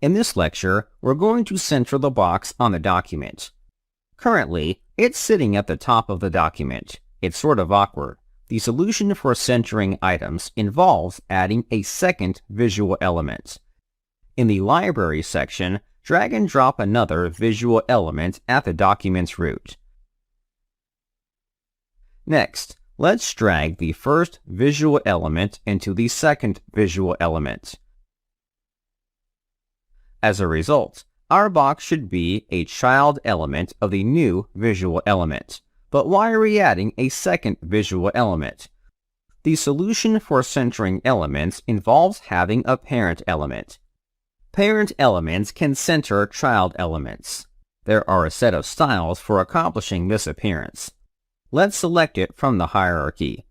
In this lecture, we're going to center the box on the document. Currently, it's sitting at the top of the document. It's sort of awkward. The solution for centering items involves adding a second visual element. In the Library section, drag and drop another visual element at the document's root. Next, let's drag the first visual element into the second visual element. As a result, our box should be a child element of the new visual element. But why are we adding a second visual element? The solution for centering elements involves having a parent element. Parent elements can center child elements. There are a set of styles for accomplishing this appearance. Let's select it from the hierarchy.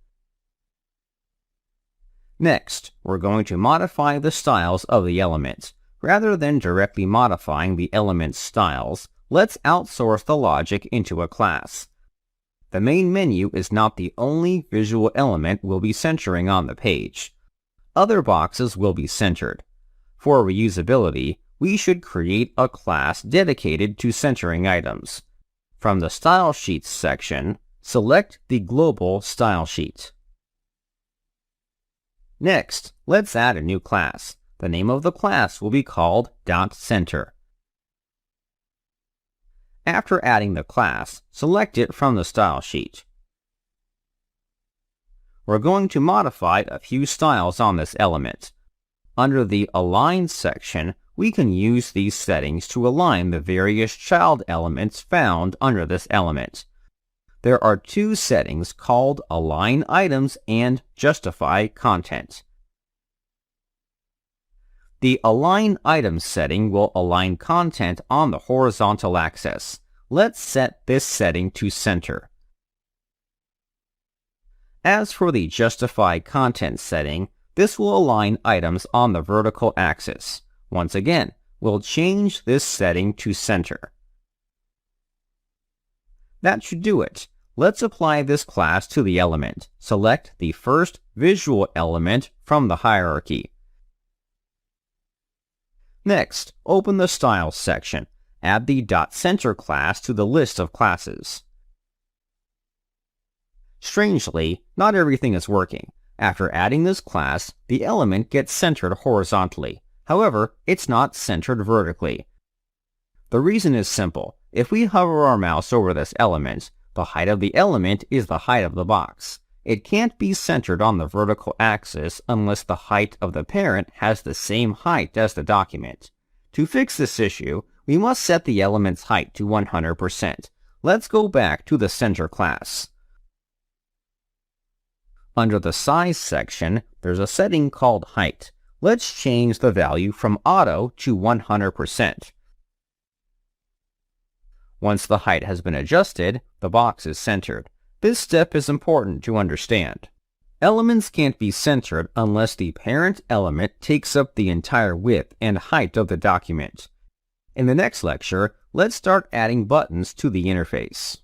Next, we're going to modify the styles of the element. Rather than directly modifying the element's styles, let's outsource the logic into a class. The main menu is not the only visual element we'll be centering on the page. Other boxes will be centered. For reusability, we should create a class dedicated to centering items. From the Style Sheets section, select the Global Style Sheet. Next, let's add a new class. The name of the class will be called .center. After adding the class, select it from the style sheet. We're going to modify a few styles on this element. Under the Align section, we can use these settings to align the various child elements found under this element. There are two settings called Align Items and Justify Content. The Align Items setting will align content on the horizontal axis. Let's set this setting to center. As for the Justify Content setting, this will align items on the vertical axis. Once again, we'll change this setting to center. That should do it. Let's apply this class to the element. Select the first visual element from the hierarchy. Next, open the Styles section. Add the .center class to the list of classes. Strangely, not everything is working. After adding this class, the element gets centered horizontally. However, it's not centered vertically. The reason is simple. If we hover our mouse over this element, the height of the element is the height of the box. It can't be centered on the vertical axis unless the height of the parent has the same height as the document. To fix this issue, we must set the element's height to 100%. Let's go back to the center class. Under the Size section, there's a setting called Height. Let's change the value from Auto to 100%. Once the height has been adjusted, the box is centered. This step is important to understand. Elements can't be centered unless the parent element takes up the entire width and height of the document. In the next lecture, let's start adding buttons to the interface.